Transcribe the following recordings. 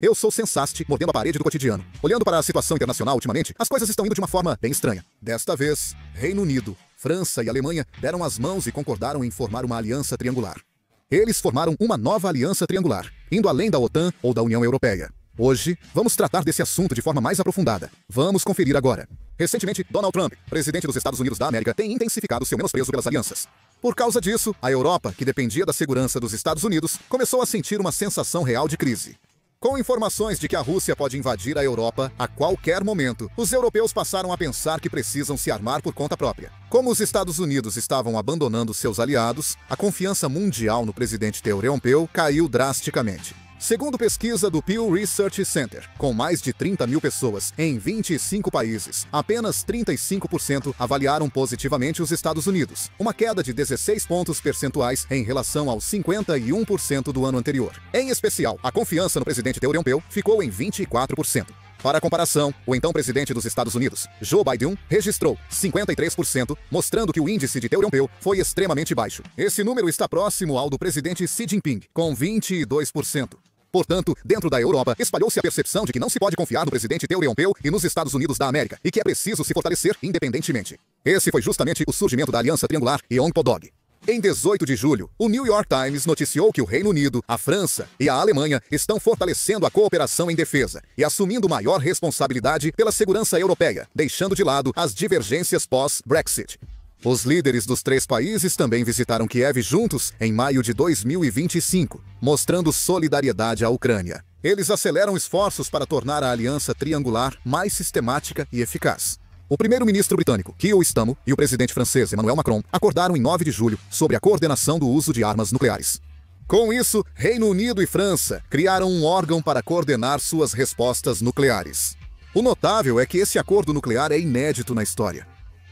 Eu sou Sensast, mordendo a parede do cotidiano. Olhando para a situação internacional ultimamente, as coisas estão indo de uma forma bem estranha. Desta vez, Reino Unido, França e Alemanha deram as mãos e concordaram em formar uma aliança triangular. Eles formaram uma nova aliança triangular, indo além da OTAN ou da União Europeia. Hoje, vamos tratar desse assunto de forma mais aprofundada. Vamos conferir agora. Recentemente, Donald Trump, presidente dos Estados Unidos da América, tem intensificado seu menosprezo pelas alianças. Por causa disso, a Europa, que dependia da segurança dos Estados Unidos, começou a sentir uma sensação real de crise. Com informações de que a Rússia pode invadir a Europa a qualquer momento, os europeus passaram a pensar que precisam se armar por conta própria. Como os Estados Unidos estavam abandonando seus aliados, a confiança mundial no presidente europeu caiu drasticamente. Segundo pesquisa do Pew Research Center, com mais de 30 mil pessoas em 25 países, apenas 35% avaliaram positivamente os Estados Unidos, uma queda de 16 pontos percentuais em relação aos 51% do ano anterior. Em especial, a confiança no presidente europeu ficou em 24%. Para comparação, o então presidente dos Estados Unidos, Joe Biden, registrou 53%, mostrando que o índice de europeu foi extremamente baixo. Esse número está próximo ao do presidente Xi Jinping, com 22%. Portanto, dentro da Europa, espalhou-se a percepção de que não se pode confiar no presidente europeu e nos Estados Unidos da América, e que é preciso se fortalecer independentemente. Esse foi justamente o surgimento da Aliança Triangular Yongbodog. Em 18 de julho, o New York Times noticiou que o Reino Unido, a França e a Alemanha estão fortalecendo a cooperação em defesa e assumindo maior responsabilidade pela segurança europeia, deixando de lado as divergências pós-Brexit. Os líderes dos três países também visitaram Kiev juntos em maio de 2025, mostrando solidariedade à Ucrânia. Eles aceleram esforços para tornar a aliança triangular mais sistemática e eficaz. O primeiro-ministro britânico, Keir Starmer, e o presidente francês, Emmanuel Macron, acordaram em 9 de julho sobre a coordenação do uso de armas nucleares. Com isso, Reino Unido e França criaram um órgão para coordenar suas respostas nucleares. O notável é que esse acordo nuclear é inédito na história.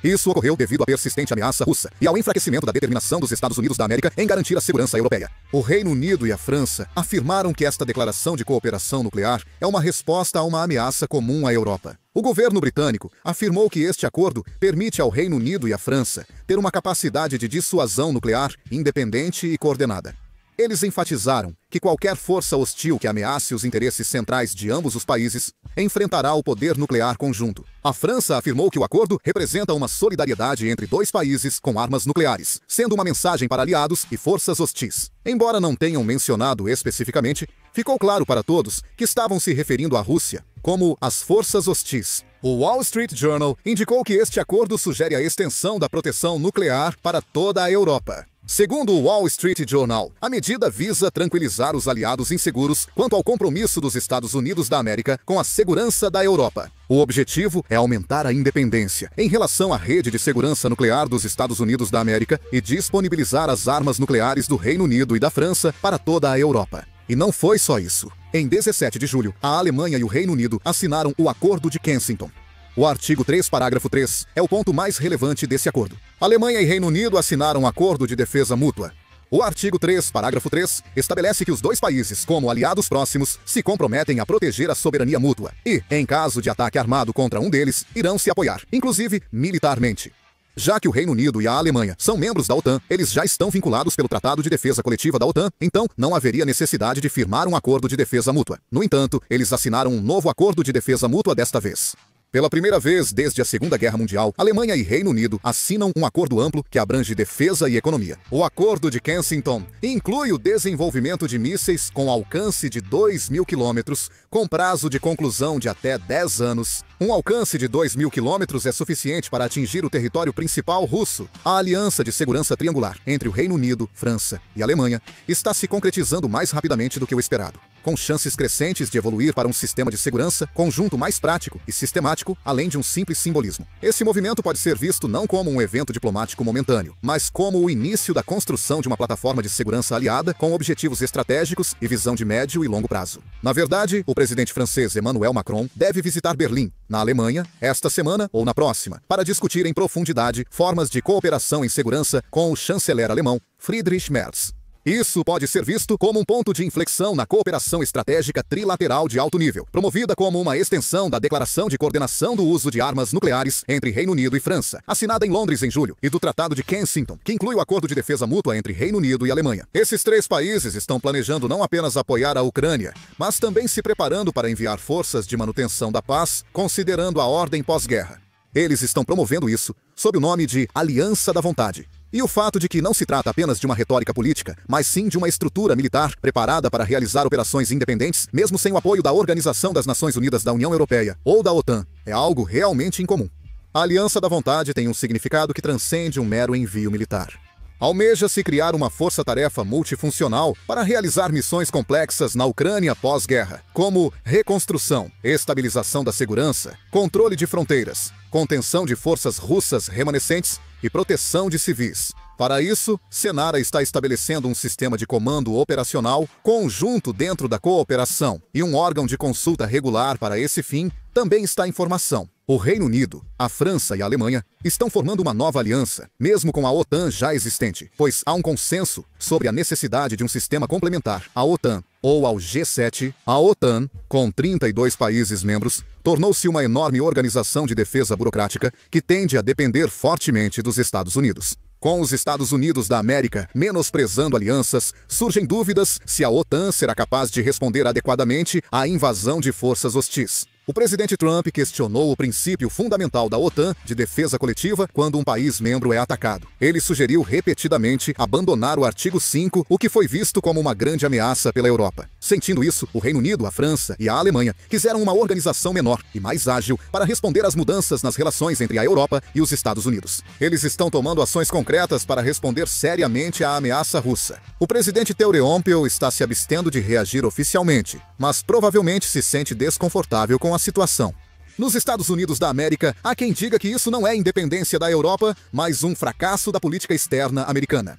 Isso ocorreu devido à persistente ameaça russa e ao enfraquecimento da determinação dos Estados Unidos da América em garantir a segurança europeia. O Reino Unido e a França afirmaram que esta declaração de cooperação nuclear é uma resposta a uma ameaça comum à Europa. O governo britânico afirmou que este acordo permite ao Reino Unido e à França ter uma capacidade de dissuasão nuclear independente e coordenada. Eles enfatizaram que qualquer força hostil que ameace os interesses centrais de ambos os países enfrentará o poder nuclear conjunto. A França afirmou que o acordo representa uma solidariedade entre dois países com armas nucleares, sendo uma mensagem para aliados e forças hostis. Embora não tenham mencionado especificamente, ficou claro para todos que estavam se referindo à Rússia como as forças hostis. O Wall Street Journal indicou que este acordo sugere a extensão da proteção nuclear para toda a Europa. Segundo o Wall Street Journal, a medida visa tranquilizar os aliados inseguros quanto ao compromisso dos Estados Unidos da América com a segurança da Europa. O objetivo é aumentar a independência em relação à rede de segurança nuclear dos Estados Unidos da América e disponibilizar as armas nucleares do Reino Unido e da França para toda a Europa. E não foi só isso. Em 17 de julho, a Alemanha e o Reino Unido assinaram o Acordo de Kensington. O artigo 3, parágrafo 3, é o ponto mais relevante desse acordo. Alemanha e Reino Unido assinaram um acordo de defesa mútua. O artigo 3, parágrafo 3, estabelece que os dois países, como aliados próximos, se comprometem a proteger a soberania mútua e, em caso de ataque armado contra um deles, irão se apoiar, inclusive militarmente. Já que o Reino Unido e a Alemanha são membros da OTAN, eles já estão vinculados pelo Tratado de Defesa Coletiva da OTAN, então não haveria necessidade de firmar um acordo de defesa mútua. No entanto, eles assinaram um novo acordo de defesa mútua desta vez. Pela primeira vez desde a Segunda Guerra Mundial, Alemanha e Reino Unido assinam um acordo amplo que abrange defesa e economia. O Acordo de Kensington inclui o desenvolvimento de mísseis com alcance de 2.000 quilômetros, com prazo de conclusão de até 10 anos. Um alcance de 2.000 quilômetros é suficiente para atingir o território principal russo. A aliança de segurança triangular entre o Reino Unido, França e Alemanha está se concretizando mais rapidamente do que o esperado, com chances crescentes de evoluir para um sistema de segurança conjunto mais prático e sistemático, além de um simples simbolismo. Esse movimento pode ser visto não como um evento diplomático momentâneo, mas como o início da construção de uma plataforma de segurança aliada com objetivos estratégicos e visão de médio e longo prazo. Na verdade, o presidente francês Emmanuel Macron deve visitar Berlim, na Alemanha, esta semana ou na próxima, para discutir em profundidade formas de cooperação em segurança com o chanceler alemão Friedrich Merz. Isso pode ser visto como um ponto de inflexão na cooperação estratégica trilateral de alto nível, promovida como uma extensão da Declaração de Coordenação do Uso de Armas Nucleares entre Reino Unido e França, assinada em Londres em julho, e do Tratado de Kensington, que inclui o Acordo de Defesa Mútua entre Reino Unido e Alemanha. Esses três países estão planejando não apenas apoiar a Ucrânia, mas também se preparando para enviar forças de manutenção da paz, considerando a ordem pós-guerra. Eles estão promovendo isso sob o nome de Aliança da Vontade. E o fato de que não se trata apenas de uma retórica política, mas sim de uma estrutura militar preparada para realizar operações independentes, mesmo sem o apoio da Organização das Nações Unidas da União Europeia ou da OTAN, é algo realmente incomum. A Aliança da Vontade tem um significado que transcende um mero envio militar. Almeja-se criar uma força-tarefa multifuncional para realizar missões complexas na Ucrânia pós-guerra, como reconstrução, estabilização da segurança, controle de fronteiras, contenção de forças russas remanescentes e proteção de civis. Para isso, Senara está estabelecendo um sistema de comando operacional conjunto dentro da cooperação e um órgão de consulta regular para esse fim também está em formação. O Reino Unido, a França e a Alemanha estão formando uma nova aliança, mesmo com a OTAN já existente, pois há um consenso sobre a necessidade de um sistema complementar à OTAN ou ao G7. A OTAN, com 32 países membros, tornou-se uma enorme organização de defesa burocrática que tende a depender fortemente dos Estados Unidos. Com os Estados Unidos da América menosprezando alianças, surgem dúvidas se a OTAN será capaz de responder adequadamente à invasão de forças hostis. O presidente Trump questionou o princípio fundamental da OTAN de defesa coletiva quando um país membro é atacado. Ele sugeriu repetidamente abandonar o artigo 5, o que foi visto como uma grande ameaça pela Europa. Sentindo isso, o Reino Unido, a França e a Alemanha quiseram uma organização menor e mais ágil para responder às mudanças nas relações entre a Europa e os Estados Unidos. Eles estão tomando ações concretas para responder seriamente à ameaça russa. O presidente Teoreompel está se abstendo de reagir oficialmente, mas provavelmente se sente desconfortável com a situação. Nos Estados Unidos da América, há quem diga que isso não é independência da Europa, mas um fracasso da política externa americana.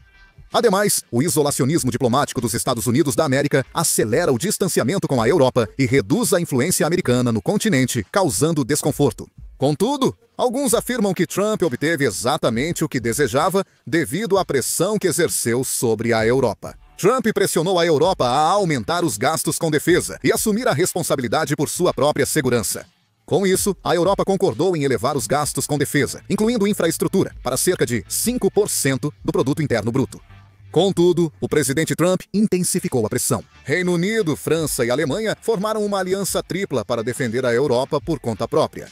Ademais, o isolacionismo diplomático dos Estados Unidos da América acelera o distanciamento com a Europa e reduz a influência americana no continente, causando desconforto. Contudo, alguns afirmam que Trump obteve exatamente o que desejava devido à pressão que exerceu sobre a Europa. Trump pressionou a Europa a aumentar os gastos com defesa e assumir a responsabilidade por sua própria segurança. Com isso, a Europa concordou em elevar os gastos com defesa, incluindo infraestrutura, para cerca de 5% do produto interno bruto. Contudo, o presidente Trump intensificou a pressão. Reino Unido, França e Alemanha formaram uma aliança tripla para defender a Europa por conta própria.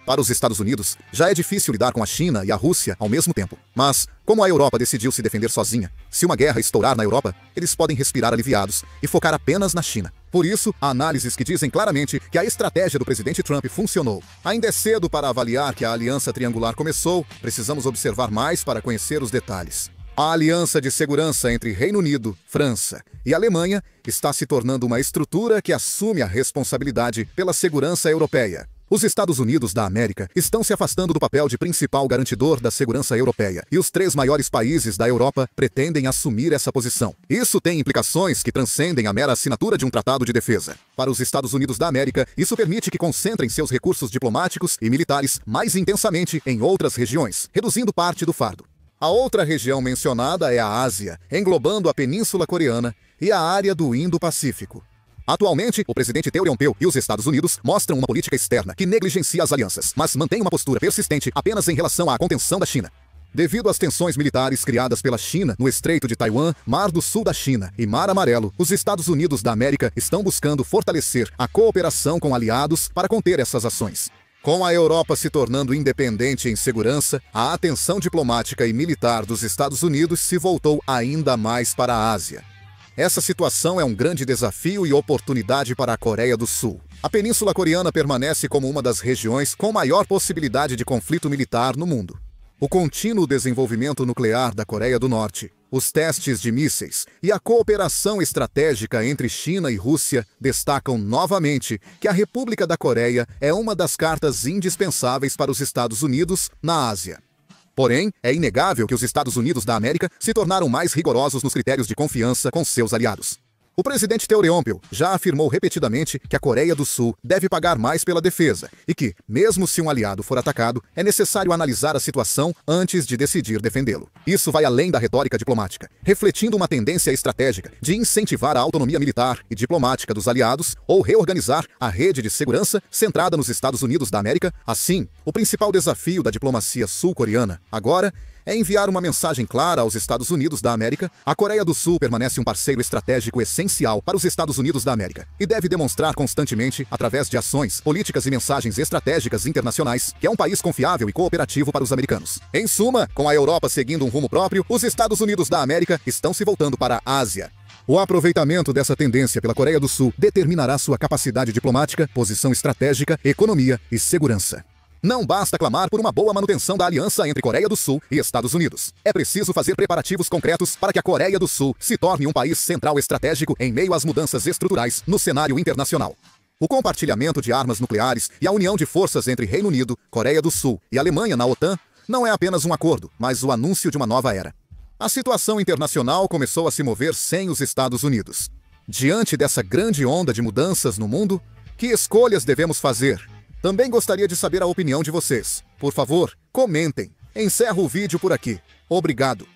Para os Estados Unidos, já é difícil lidar com a China e a Rússia ao mesmo tempo. Mas, como a Europa decidiu se defender sozinha, se uma guerra estourar na Europa, eles podem respirar aliviados e focar apenas na China. Por isso, há análises que dizem claramente que a estratégia do presidente Trump funcionou. Ainda é cedo para avaliar que a aliança triangular começou, precisamos observar mais para conhecer os detalhes. A aliança de segurança entre Reino Unido, França e Alemanha está se tornando uma estrutura que assume a responsabilidade pela segurança europeia. Os Estados Unidos da América estão se afastando do papel de principal garantidor da segurança europeia, e os três maiores países da Europa pretendem assumir essa posição. Isso tem implicações que transcendem a mera assinatura de um tratado de defesa. Para os Estados Unidos da América, isso permite que concentrem seus recursos diplomáticos e militares mais intensamente em outras regiões, reduzindo parte do fardo. A outra região mencionada é a Ásia, englobando a Península Coreana e a área do Indo-Pacífico. Atualmente, o presidente Teoreompel e os Estados Unidos mostram uma política externa que negligencia as alianças, mas mantém uma postura persistente apenas em relação à contenção da China. Devido às tensões militares criadas pela China no Estreito de Taiwan, Mar do Sul da China e Mar Amarelo, os Estados Unidos da América estão buscando fortalecer a cooperação com aliados para conter essas ações. Com a Europa se tornando independente em segurança, a atenção diplomática e militar dos Estados Unidos se voltou ainda mais para a Ásia. Essa situação é um grande desafio e oportunidade para a Coreia do Sul. A Península Coreana permanece como uma das regiões com maior possibilidade de conflito militar no mundo. O contínuo desenvolvimento nuclear da Coreia do Norte, os testes de mísseis e a cooperação estratégica entre China e Rússia destacam novamente que a República da Coreia é uma das cartas indispensáveis para os Estados Unidos na Ásia. Porém, é inegável que os Estados Unidos da América se tornaram mais rigorosos nos critérios de confiança com seus aliados. O presidente Teoreompel já afirmou repetidamente que a Coreia do Sul deve pagar mais pela defesa e que, mesmo se um aliado for atacado, é necessário analisar a situação antes de decidir defendê-lo. Isso vai além da retórica diplomática, refletindo uma tendência estratégica de incentivar a autonomia militar e diplomática dos aliados ou reorganizar a rede de segurança centrada nos Estados Unidos da América. Assim, o principal desafio da diplomacia sul-coreana agora é enviar uma mensagem clara aos Estados Unidos da América. A Coreia do Sul permanece um parceiro estratégico essencial para os Estados Unidos da América e deve demonstrar constantemente, através de ações, políticas e mensagens estratégicas internacionais, que é um país confiável e cooperativo para os americanos. Em suma, com a Europa seguindo um rumo próprio, os Estados Unidos da América estão se voltando para a Ásia. O aproveitamento dessa tendência pela Coreia do Sul determinará sua capacidade diplomática, posição estratégica, economia e segurança. Não basta clamar por uma boa manutenção da aliança entre Coreia do Sul e Estados Unidos. É preciso fazer preparativos concretos para que a Coreia do Sul se torne um país central estratégico em meio às mudanças estruturais no cenário internacional. O compartilhamento de armas nucleares e a união de forças entre Reino Unido, Coreia do Sul e Alemanha na OTAN não é apenas um acordo, mas o anúncio de uma nova era. A situação internacional começou a se mover sem os Estados Unidos. Diante dessa grande onda de mudanças no mundo, que escolhas devemos fazer? Também gostaria de saber a opinião de vocês. Por favor, comentem. Encerro o vídeo por aqui. Obrigado.